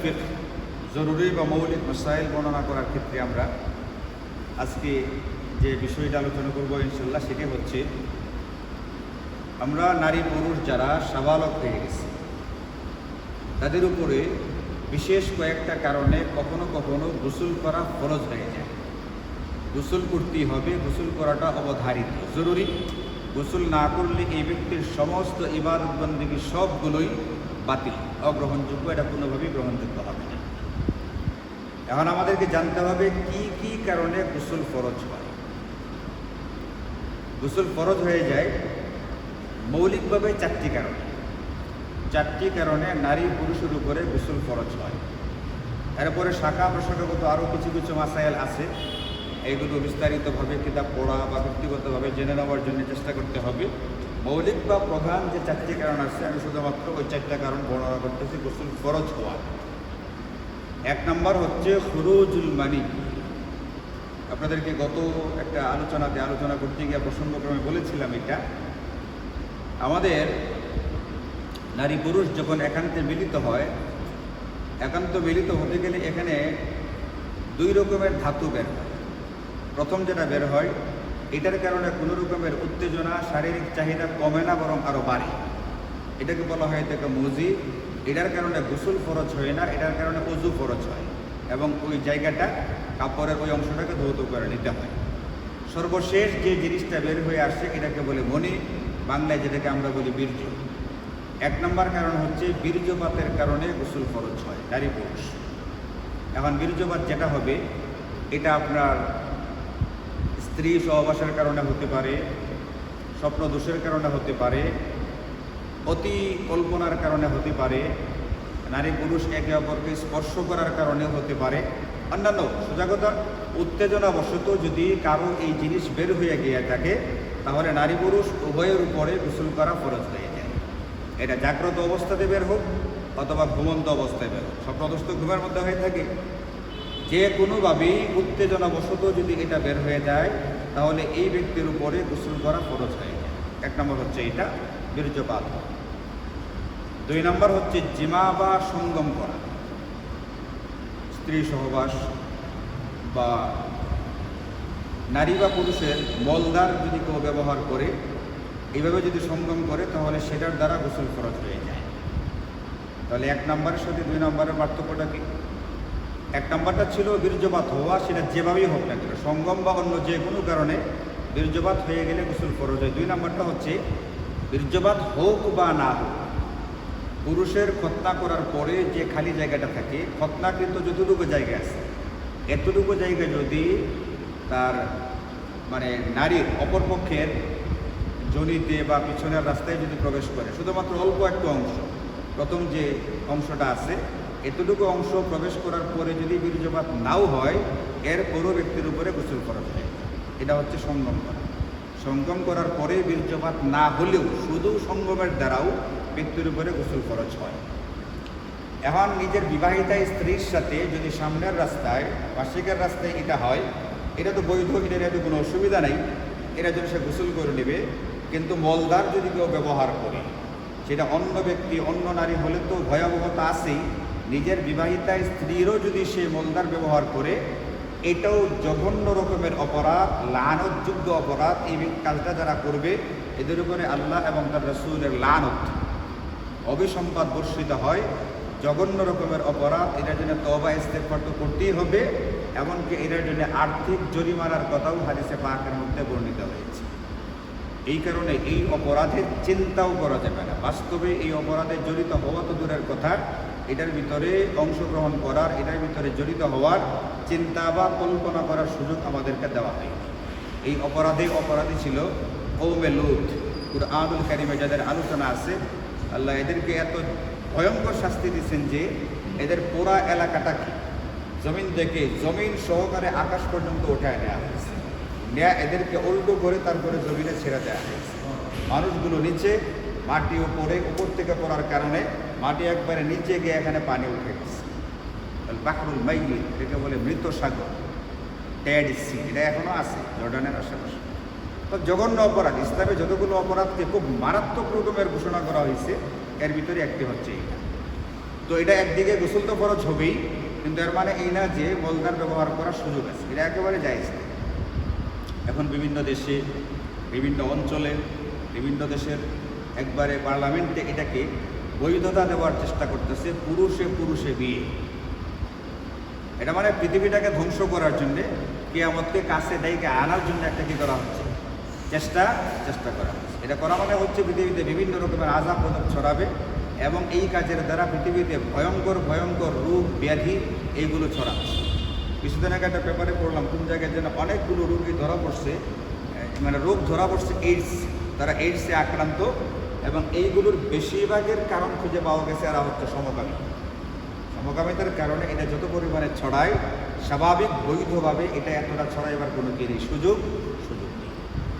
ফিকহ জরুরি বা মৌলিক মাসাইল বর্ণনা করার ক্ষেত্রে আমরা আজকে যে বিষয়টা আলোচনা করব ইনশাল্লাহ সেটি হচ্ছে আমরা নারী পুরুষ যারা সাবালক হয়ে গেছে তাদের উপরে বিশেষ কয়েকটা কারণে কখনো কখনো গোসল করা ফরজ হয়ে যায়। গোসল করতেই হবে, গোসল করাটা অবধারিত জরুরি। গোসল না করলে এই ব্যক্তির সমস্ত ইবাদত বন্দেগী সবগুলোই বাতিল, অগ্রহণযোগ্য, এটা কোনোভাবেই গ্রহণযোগ্য হবে না। এখন আমাদেরকে জানতে হবে কি কি কারণে গোসল ফরজ হয়। গোসল ফরজ হয়ে যায় মৌলিকভাবে চারটি কারণে নারী পুরুষের উপরে গোসল ফরজ হয়। এরপরে শাখা প্রশাখাগত আরও কিছু কিছু মাসাইল আছে, এইগুলো বিস্তারিতভাবে কিতাব পড়া বা ব্যক্তিগতভাবে জেনে নেওয়ার জন্য চেষ্টা করতে হবে। মৌলিক বা প্রধান যে চারটি কারণ আছে আমি শুধুমাত্র ওই চারটা কারণ বর্ণনা করতেছি গোসল ফরজ হওয়া। এক নম্বর হচ্ছে খুরুজুল মানি। আপনাদেরকে গত একটা আলোচনা করতে গিয়ে প্রসঙ্গক্রমে বলেছিলাম, এটা আমাদের নারী পুরুষ যখন একান্তে মিলিত হয়, একান্ত মিলিত হতে গেলে এখানে দুই রকমের ধাতু বের হয়। প্রথম যেটা বের হয়, এটার কারণে কোনো রকমের উত্তেজনা, শারীরিক চাহিদা কমে না, বরং আরও বাড়ে। এটাকে বলা হয় এটাকে মুজি। এটার কারণে গোসল ফরজ হয় না, এটার কারণে অজু ফরজ হয় এবং ওই জায়গাটা, কাপড়ের ওই অংশটাকে ধৌত করে নিতে হয়। সর্বশেষ যে জিনিসটা বের হয়ে আসে এটাকে বলে মনি, বাংলায় যেটাকে আমরা বলি বীর্য। এক নম্বর কারণ হচ্ছে বীর্যপাতের কারণে গোসল ফরজ হয় নারী পুরুষ। এখন বীর্যপাত যেটা হবে এটা আপনার স্ত্রী সহবাসের কারণে হতে পারে, স্বপ্নদোষের কারণে হতে পারে, অতি কল্পনার কারণে হতে পারে, নারী পুরুষ একে অপরকে স্পর্শ করার কারণে হতে পারে, অন্যান্য সজাগতা উত্তেজনাবশত যদি কারো এই জিনিস বের হয়ে গিয়ে থাকে তাহলে নারী পুরুষ উভয়ের উপরে গোসল করা ফরজ হয়ে যায়। এটা জাগ্রত অবস্থাতে বের হোক অথবা ঘুমন্ত অবস্থায় বের হোক, স্বপ্নদোষ তো ঘুমের মধ্যে হয়ে থাকে। যে কোনোভাবেই উত্তেজনাবশত যদি এটা বের হয়ে যায় তাহলে এই ব্যক্তির উপরে গোসল করা ফরজ হয়ে যায়। এক নম্বর হচ্ছে এটা বীর্যপাত। দুই নম্বর হচ্ছে জিমা বা সঙ্গম করা, স্ত্রী সহবাস বা নারী বা পুরুষের মলদার যদি কেউ ব্যবহার করে, এইভাবে যদি সঙ্গম করে তাহলে সেটার দ্বারা গোসল ফরজ হয়ে যায়। তাহলে এক নম্বরের সাথে দুই নম্বরের পার্থক্যটা কি? এক নম্বরটা ছিল বীর্যপাত হওয়া, সেটা যেভাবেই হোক না কেন, সঙ্গম বা অন্য যে কোনো কারণে বীর্যপাত হয়ে গেলে গোসল ফরজ হয়। দুই নম্বরটা হচ্ছে বীর্যপাত হোক বা না হোক, পুরুষের খতনা করার পরে যে খালি জায়গাটা থাকে, খতনা কিন্তু যতটুকু জায়গা আছে এতটুকু জায়গা যদি তার নারীর অপরপক্ষের জনিতে বা পিছনের রাস্তায় যদি প্রবেশ করে, শুধুমাত্র অল্প একটু অংশ, প্রথম যে অংশটা আছে এতটুকু অংশ প্রবেশ করার পরে যদি বীর্যপাত নাও হয়, এর পুরো ব্যক্তির উপরে গোসল ফরজ হয়। এটা হচ্ছে সঙ্গম করা। সঙ্গম করার পরে বীর্যপাত না হলেও শুধু সঙ্গমের দ্বারাও ব্যক্তির উপরে গোসল ফরজ হয়। এখন নিজের বিবাহিতা স্ত্রীর সাথে যদি সামনের রাস্তায়, পাশিকের রাস্তায় এটা হয়, এটা তো বৈধ, এটার কোনো অসুবিধা নেই, এটা যদি সে গোসল করে নেবে। কিন্তু মলদার যদি কেউ ব্যবহার করে, সেটা অন্য ব্যক্তি, অন্য নারী হলে তো ভয়াবহতা আছেই, নিজের বিবাহিতা স্ত্রীরও যদি সে মলদার ব্যবহার করে, এটাও জঘন্য রকমের অপরাধ, লানতযোগ্য অপরাধ। এই কাজটা যারা করবে এদের উপরে আল্লাহ এবং তার রাসূলের লানত, অভিসম্পাদ বর্ষিত হয়, জঘন্য রকমের অপরাধ। এটার জন্য তওবা ইস্তেগফার তো করতেই হবে, এমনকি এটার জন্য আর্থিক জরিমানার কথাও হাদিসে পাকের মধ্যে বর্ণিত হয়েছে। এই কারণে এই অপরাধের চিন্তাও করা যাবে না। বাস্তবে এই অপরাধে জড়িত হওয়া তো দূরের কথা, এটার ভিতরে অংশগ্রহণ করার, এটার ভিতরে জড়িত হওয়ার চিন্তা বা কল্পনা করার সুযোগ আমাদেরকে দেওয়া হয়নি। এই অপরাধী ছিল কওমে লূত। কুরআনুল কারীমে যাদের আলোচনা আছে, আল্লাহ এদেরকে এত ভয়ঙ্কর শাস্তি দিচ্ছেন যে এদের পুরা এলাকাটাকে জমিন থেকে, জমিন সহকারে আকাশ পর্যন্ত উঠায় নেওয়া হয়েছে। এদেরকে উল্টো করে তারপরে জমিনে ছেড়ে দেওয়া হয়েছে। মানুষগুলো নিচে, মাটি উপর থেকে পড়ার কারণে মাটি একবারে নিচে গিয়ে এখানে পানি উঠে গেছে। বাহরুল মাইয়িত, এটাকে বলে মৃত সাগর, ডেড সি, এটা এখনও আছে জর্ডানের আশেপাশে। তো জঘন্য অপরাধ, ইসলামে যতগুলো অপরাধকে খুব মারাত্মক রকমের ঘোষণা করা হয়েছে এর ভিতরে একটি হচ্ছে এটা। তো এটা একদিকে গোসল তো ফরজ হবেই, কিন্তু এর মানে এই না যে মলদার ব্যবহার করার সুযোগ আছে, এটা একেবারে জায়েজ না। এখন বিভিন্ন দেশে, বিভিন্ন অঞ্চলে, বিভিন্ন দেশের একবারে পার্লামেন্টে এটাকে বৈধতা দেওয়ার চেষ্টা করতেছে, পুরুষে পুরুষে বিয়ে। এটা মানে পৃথিবীটাকে ধ্বংস করার জন্যে, কিয়ামতকে কাছে ডাইকে আনার জন্য একটা কি করা হচ্ছে, চেষ্টা করা হচ্ছে। এটা করা মানে হচ্ছে পৃথিবীতে বিভিন্ন রকমের আযাব গজব ছড়াবে, এবং এই কাজের দ্বারা পৃথিবীতে ভয়ঙ্কর ভয়ঙ্কর রোগ ব্যাধি এইগুলো ছড়াচ্ছে। কিছুদিন আগে একটা পেপারে পড়লাম, কোন জায়গায় যেন অনেকগুলো রোগী ধরা পড়ছে, মানে রোগ ধরা পড়ছে এইডস, তারা এইডসে আক্রান্ত, এবং এইগুলোর বেশিরভাগের কারণ খুঁজে পাওয়া গেছে এরা হচ্ছে সমকামিতার কারণে এটা যত পরিমাণে ছড়ায়, স্বাভাবিক বৈধভাবে এটা এতটা ছড়াইবার কোনো কি নেই, সুযোগ নেই।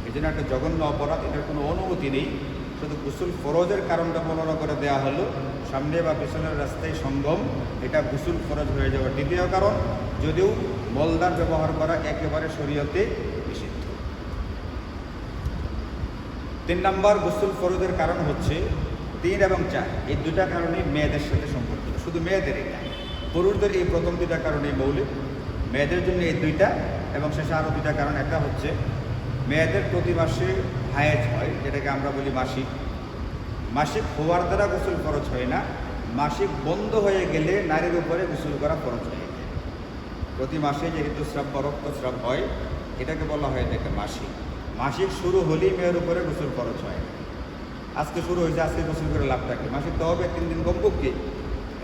এই জন্য একটা জঘন্য অপরাধ, এটার কোনো অনুমতি নেই। শুধু গোসল ফরজের কারণটা বর্ণনা করে দেওয়া হলো, সামনে বা পেছনের রাস্তায় সঙ্গম, এটা গোসল ফরজ হয়ে যাওয়ার দ্বিতীয় কারণ, যদিও মলদার ব্যবহার করা একেবারে শরীয়তে নিষিদ্ধ। 3 নম্বর গোসল ফরজের কারণ হচ্ছে 3 এবং 4, এই দুটা কারণেই মেয়েদের সাথে সম্পর্কিত। শুধু মেয়েদের এটা, পুরুষদের এই প্রথম 2টা কারণেই মৌলিক, মেয়েদের জন্য এই 2টা, এবং শেষে আরও 2টা কারণ। একটা হচ্ছে মেয়েদের প্রতি মাসে হায়েজ হয়, যেটাকে আমরা বলি মাসিক। মাসিক হওয়ার দ্বারা গোসল ফরজ হয় না, মাসিক বন্ধ হয়ে গেলে নারীর উপরে গোসল করা ফরজ হয়ে যায়। প্রতি মাসে যে ঋতুস্রাব বা রক্তস্রাব হয়, এটাকে বলা হয় এটাকে মাসিক। মাসিক শুরু হলেই মেয়ের উপরে গোসল ফরজ হয়। আজকে শুরু হয়েছে, আজকে গোসল করে লাভটা কি? মাসিক তো হবে 3 দিন কমপক্ষে।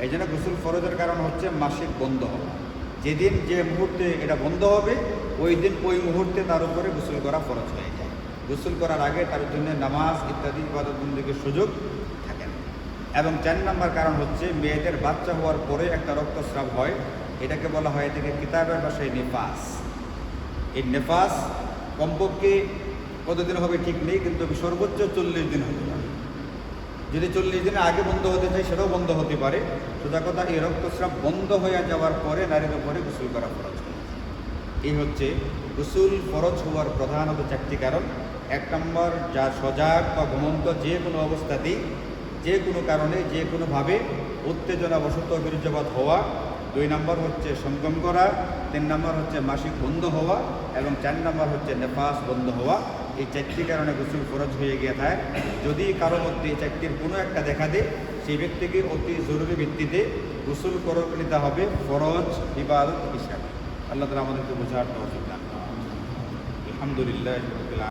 এই জন্য গোসল ফরজের কারণ হচ্ছে মাসিক বন্ধ হওয়া। যেদিন যে মুহূর্তে এটা বন্ধ হবে, ওই দিন ওই মুহূর্তে তার উপরে গোসল করা ফরজ হয়ে যায়। গোসল করার আগে তার জন্য নামাজ ইত্যাদি ইবাদত বন্দেগীর সুযোগ থাকে না। এবং 4 নম্বর কারণ হচ্ছে মেয়েদের বাচ্চা হওয়ার পরে একটা রক্তস্রাব হয়, এটাকে বলা হয় এটাকে কিতাবের ভাষায় নেফাস। এই নেফাস কমপক্ষে কতদিন হবে ঠিক নেই, কিন্তু সর্বোচ্চ 40 দিন হতে পারে। যদি 40 দিনের আগে বন্ধ হতে চাই, সেটাও বন্ধ হতে পারে। সোজা কথা, এই রক্তস্রাব বন্ধ হয়ে যাওয়ার পরে নারীর উপরে গোসল করা ফরজ হয়। এই হচ্ছে গোসল ফরজ হওয়ার প্রধানত 4টি কারণ। 1 নম্বর, যা সজাগ বা ঘুমন্ত যে কোনো অবস্থাতেই, যে কোনো কারণে, যে কোনোভাবে উত্তেজনাবশত বীর্যপাত হওয়া। 2 নম্বর হচ্ছে সঙ্গম করা। 3 নম্বর হচ্ছে মাসিক বন্ধ হওয়া, এবং 4 নম্বর হচ্ছে নেফাস বন্ধ হওয়া। এই 4টি কারণে গোসল ফরজ হয়ে গিয়ে থাকে। যদি কারো মধ্যে এই 4টির কোনো একটা দেখা দেয়, সেই ব্যক্তিকে অতি জরুরি ভিত্তিতে গোসল করে নিতে হবে ফরজ ইবাদত হিসাবে। আল্লাহ তাআলা আমাদেরকে বোঝার তৌফিক দান করুন। আলহামদুলিল্লাহ।